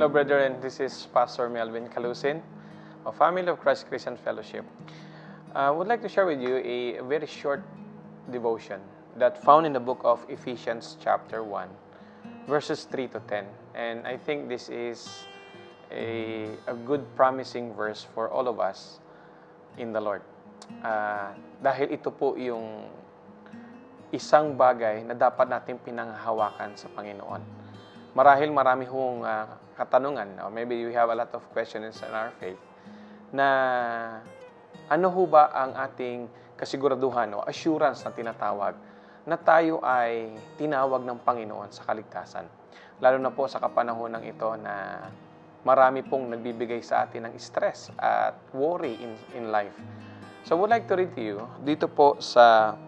Hello, brethren. This is Pastor Melvin Calusin of Family of Christ Christian Fellowship. I would like to share with you a very short devotion that found in the book of Ephesians chapter 1, verses 3 to 10. And I think this is a good promising verse for all of us in the Lord. Dahil ito po yung isang bagay na dapat natin pinanghahawakan sa Panginoon. Marahil marami hong katanungan, or maybe we have a lot of questions in our faith, na ano ho ba ang ating kasiguraduhan o assurance na tinatawag na tayo ay tinawag ng Panginoon sa kaligtasan. Lalo na po sa kapanahon ng ito na marami pong nagbibigay sa atin ng stress at worry in life. So I would like to read to you dito po sa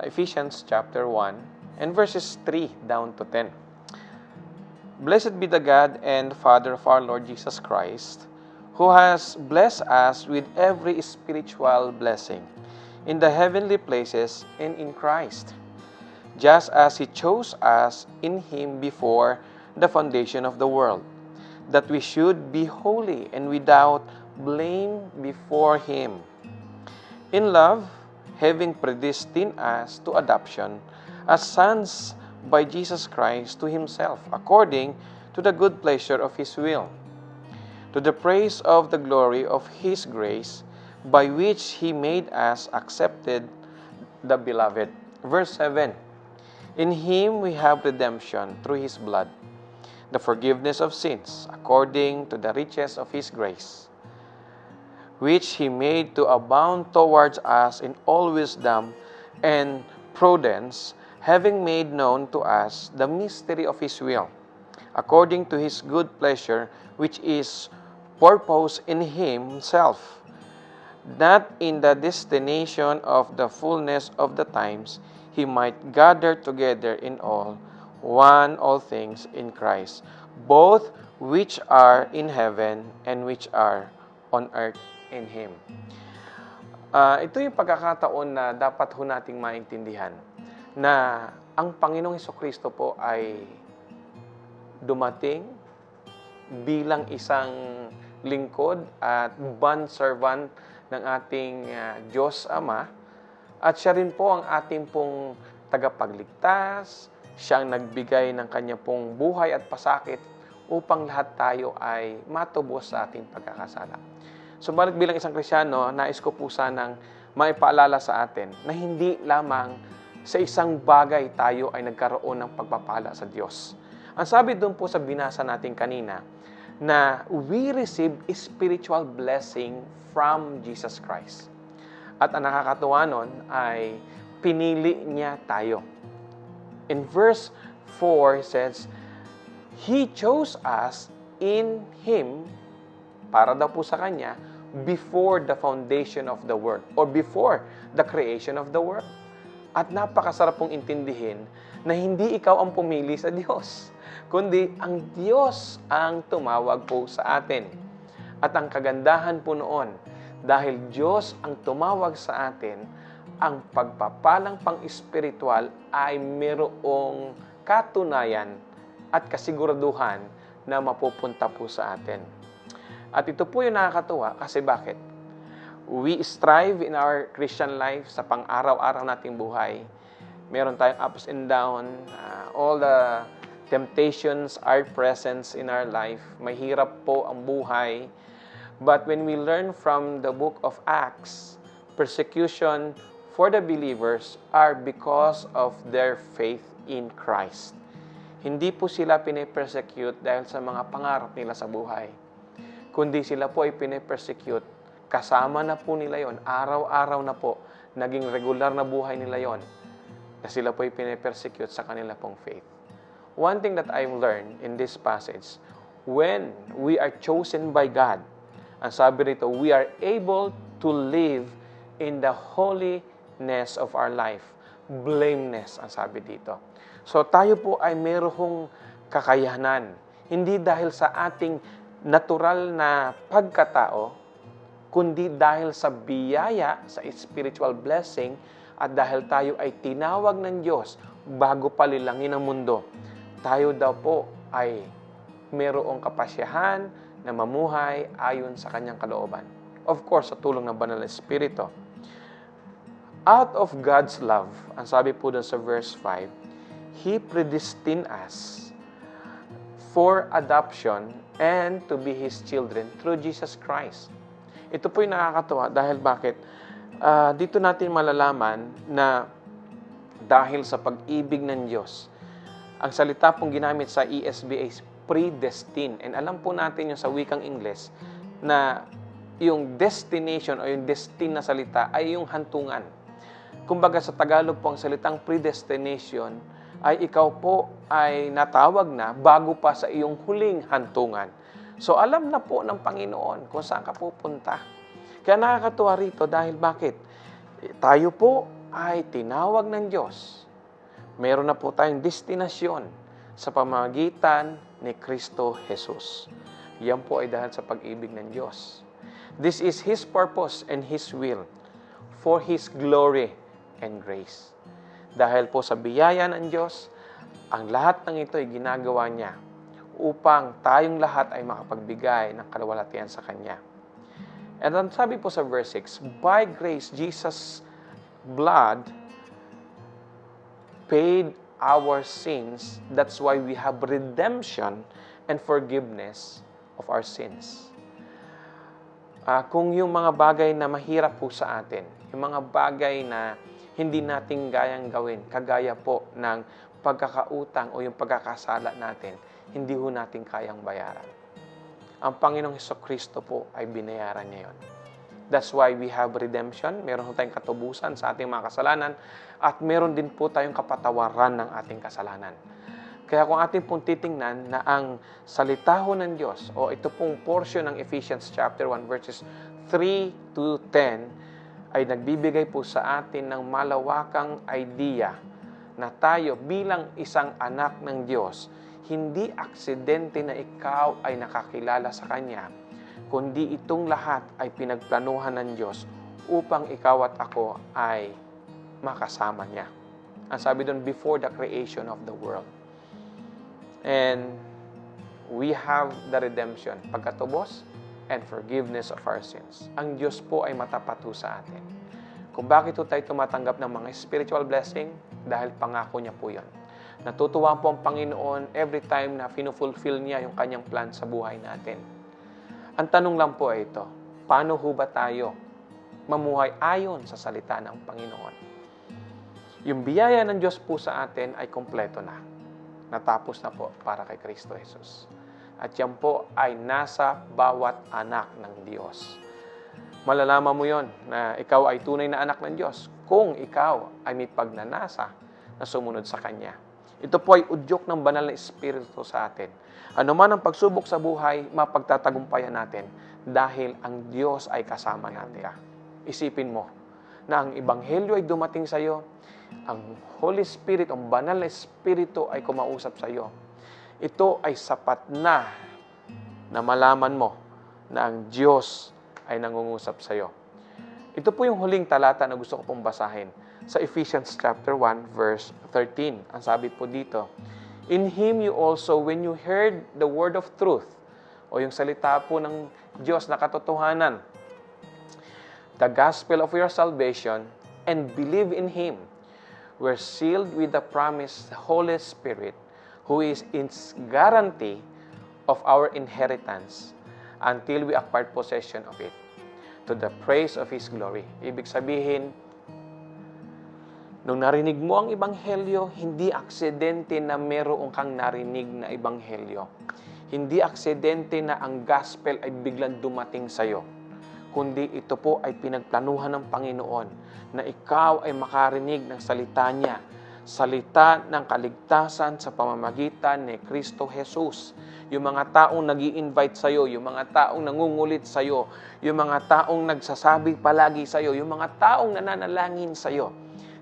Ephesians chapter 1 and verses 3 down to 10. Blessed be the God and Father of our Lord Jesus Christ, who has blessed us with every spiritual blessing in the heavenly places and in Christ, just as He chose us in Him before the foundation of the world, that we should be holy and without blame before Him. In love, having predestined us to adoption as sons by Jesus Christ to Himself, according to the good pleasure of His will, to the praise of the glory of His grace, by which He made us accepted the Beloved. Verse 7, in Him we have redemption through His blood, the forgiveness of sins, according to the riches of His grace, which He made to abound towards us in all wisdom and prudence, having made known to us the mystery of His will, according to His good pleasure, which is purpose in Himself, that in the destination of the fullness of the times He might gather together in all things in Christ, both which are in heaven and which are on earth in Him. Ito yung pagkakataon na dapat ho nating maintindihan na ang Panginoong Hesukristo po ay dumating bilang isang lingkod at bondservant ng ating Diyos Ama, at siya rin po ang ating pong tagapagligtas. Siya ang nagbigay ng kanya pong buhay at pasakit upang lahat tayo ay matubos sa ating pagkakasala. Subalit bilang isang Kristiyano, nais ko po sanang maipaalala sa atin na hindi lamang sa isang bagay tayo ay nagkaroon ng pagpapala sa Diyos. Ang sabi doon po sa binasa natin kanina, na we receive spiritual blessing from Jesus Christ. At ang nakakatuwa nun ay pinili niya tayo. In verse 4 says, He chose us in Him, para daw po sa Kanya, before the foundation of the world, or before the creation of the world. At napakasarap pong intindihin na hindi ikaw ang pumili sa Diyos, kundi ang Diyos ang tumawag po sa atin. At ang kagandahan po noon, dahil Diyos ang tumawag sa atin, ang pagpapalang pang-espiritual ay mayroong katunayan at kasiguraduhan na mapupunta po sa atin. At ito po yung nakakatuwa kasi bakit? We strive in our Christian life sa pang-araw-araw nating buhay. Meron tayong ups and down. All the temptations are present in our life. Mahirap po ang buhay. But when we learn from the book of Acts, persecution for the believers are because of their faith in Christ. Hindi po sila pinipersecute dahil sa mga pangarap nila sa buhay, kundi sila po ay pinipersecute. Kasama na po nila yon, araw-araw na po, naging regular na buhay nila yon, na sila po ay pinipersecute sa kanila pong faith. One thing that I've learned in this passage, when we are chosen by God, ang sabi rito, we are able to live in the holiness of our life. Blameless, ang sabi dito. So tayo po ay mayroong kakayanan, hindi dahil sa ating natural na pagkatao, kundi dahil sa biyaya, sa spiritual blessing, at dahil tayo ay tinawag ng Diyos bago palilangin ang mundo, tayo daw po ay mayroong kapasyahan na mamuhay ayon sa kanyang kalooban. Of course, sa tulong ng Banal na Espiritu. Out of God's love, ang sabi po dun sa verse 5, He predestined us for adoption and to be His children through Jesus Christ. Ito po yung nakakatuwa dahil bakit? Dito natin malalaman na dahil sa pag-ibig ng Diyos, ang salita pong ginamit sa ESV is predestined. And alam po natin yung sa wikang Ingles na yung destination o yung destined na salita ay yung hantungan. Kumbaga sa Tagalog po ang salitang predestination ay ikaw po ay natawag na bago pa sa iyong huling hantungan. So alam na po ng Panginoon kung saan ka pupunta. Kaya nakakatuwa rito dahil bakit? Tayo po ay tinawag ng Diyos. Meron na po tayong destinasyon sa pamamagitan ni Kristo Jesus. Yan po ay dahil sa pag-ibig ng Diyos. This is His purpose and His will for His glory and grace. Dahil po sa biyaya ng Diyos, ang lahat ng ito ay ginagawa niya upang tayong lahat ay makapagbigay ng kalwalhatian sa Kanya. And then sabi po sa verse 6, by grace, Jesus' blood paid our sins. That's why we have redemption and forgiveness of our sins. Kung yung mga bagay na mahirap po sa atin, yung mga bagay na hindi natin gayang gawin, kagaya po ng pagkakautang o yung pagkakasala natin, hindi ho natin kayang bayaran. Ang Panginoong Hesukristo po ay binayaran niya yun. That's why we have redemption. Meron ho tayong katubusan sa ating mga kasalanan at meron din po tayong kapatawaran ng ating kasalanan. Kaya kung ating pong titingnan na ang salita ho ng Diyos o ito pong portion ng Ephesians chapter 1 verses 3 to 10 ay nagbibigay po sa atin ng malawakang idea na tayo bilang isang anak ng Diyos, hindi aksidente na ikaw ay nakakilala sa Kanya, kundi itong lahat ay pinagplanuhan ng Diyos upang ikaw at ako ay makasama niya. Ang sabi doon, before the creation of the world. And we have the redemption, pagkatubos, and forgiveness of our sins. Ang Diyos po ay matapat ho sa atin. Kung bakit tayo tumatanggap ng mga spiritual blessing, dahil pangako niya po yan. Natutuwa po ang Panginoon every time na finufulfill niya yung kanyang plan sa buhay natin. Ang tanong lang po ay ito, paano ho ba tayo mamuhay ayon sa salita ng Panginoon? Yung biyaya ng Diyos po sa atin ay kompleto na. Natapos na po para kay Kristo Jesus. At yan po ay nasa bawat anak ng Diyos. Malalaman mo yon na ikaw ay tunay na anak ng Diyos kung ikaw ay may pagnanasa na sumunod sa Kanya. Ito po ay udyok ng Banal na Espiritu sa atin. Ano man ang pagsubok sa buhay, mapagtatagumpayan natin dahil ang Diyos ay kasama natin. Isipin mo na ang Ebanghelyo ay dumating sa iyo, ang Holy Spirit, ang Banal na Espiritu ay kumausap sa iyo. Ito ay sapat na malaman mo na ang Diyos ay nangungusap sa iyo. Ito po yung huling talata na gusto ko pong basahin sa Ephesians chapter 1 verse 13. Ang sabi po dito, in Him you also, when you heard the word of truth, o yung salita po ng Diyos na katotohanan, the gospel of your salvation, and believe in Him, were sealed with the promised Holy Spirit, who is its guarantee of our inheritance until we acquire possession of it, to the praise of His glory. Ibig sabihin, nung narinig mo ang Ebanghelyo, hindi aksidente na meron kang narinig na Ebanghelyo. Hindi aksidente na ang gospel ay biglang dumating sa iyo. Kundi ito po ay pinagplanuhan ng Panginoon na ikaw ay makarinig ng salita niya, salita ng kaligtasan sa pamamagitan ni Kristo Jesus. Yung mga taong nag-i-invite sa iyo, yung mga taong nangungulit sa iyo, yung mga taong nagsasabi palagi sa iyo, yung mga taong nananalangin sa iyo,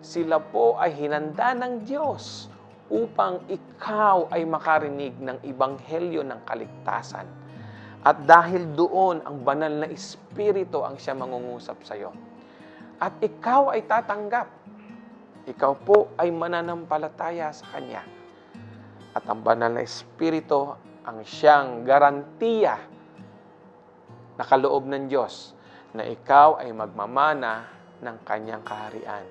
sila po ay hinanda ng Diyos upang ikaw ay makarinig ng Ebanghelyo ng kaligtasan. At dahil doon, ang banal na Espiritu ang siya mangungusap sa iyo. At ikaw ay tatanggap. Ikaw po ay mananampalataya sa Kanya. At ang banal na Espiritu ang siyang garantiya na kaloob ng Diyos na ikaw ay magmamana ng kanyang kaharian.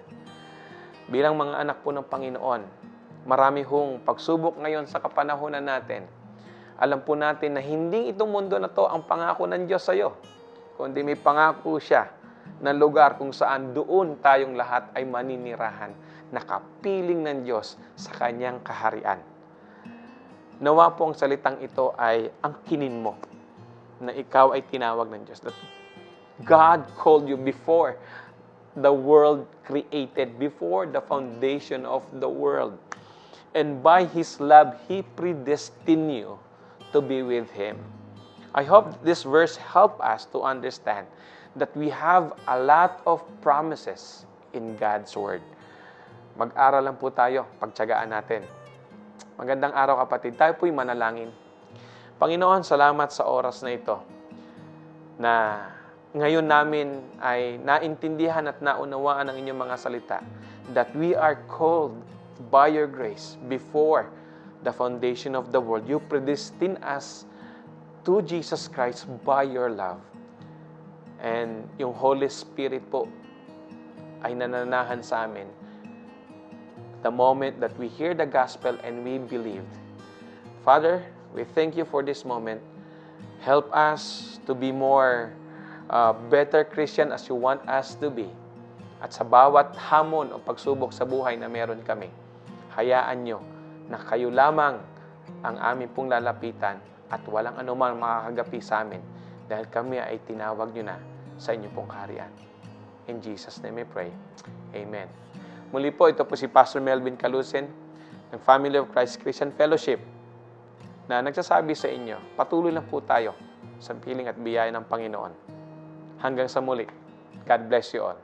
Bilang mga anak po ng Panginoon, marami hong pagsubok ngayon sa kapanahunan natin. Alam po natin na hindi itong mundo na to ang pangako ng Diyos sa iyo, kundi may pangako siya na lugar kung saan doon tayong lahat ay maninirahan, nakapiling ng Diyos sa kanyang kaharian. Nawa po ang salitang ito ay angkinin mo na ikaw ay tinawag ng Diyos. That God called you before the world created, before the foundation of the world. And by His love, He predestined you to be with Him. I hope this verse help us to understand that we have a lot of promises in God's Word. Mag-aral lang po tayo, pagtiyagaan natin. Magandang araw kapatid, tayo po'y manalangin. Panginoon, salamat sa oras na ito na ngayon namin ay naintindihan at naunawaan ang inyong mga salita that we are called by your grace before the foundation of the world. You predestined us to Jesus Christ by your love. And yung Holy Spirit po ay nananahan sa amin the moment that we hear the gospel and we believed. Father, we thank you for this moment. Help us to be more better Christian as you want us to be. At sa bawat hamon o pagsubok sa buhay na meron kami, hayaan nyo na kayo lamang ang aming pong lalapitan at walang anumang makakagapi sa amin dahil kami ay tinawag nyo na sa inyong pong kaharian. In Jesus' name I pray. Amen. Muli po, ito po si Pastor Melvin Calusin ng Family of Christ Christian Fellowship na nagsasabi sa inyo, patuloy lang po tayo sa piling at biyaya ng Panginoon. Hanggang sa muli. God bless you all.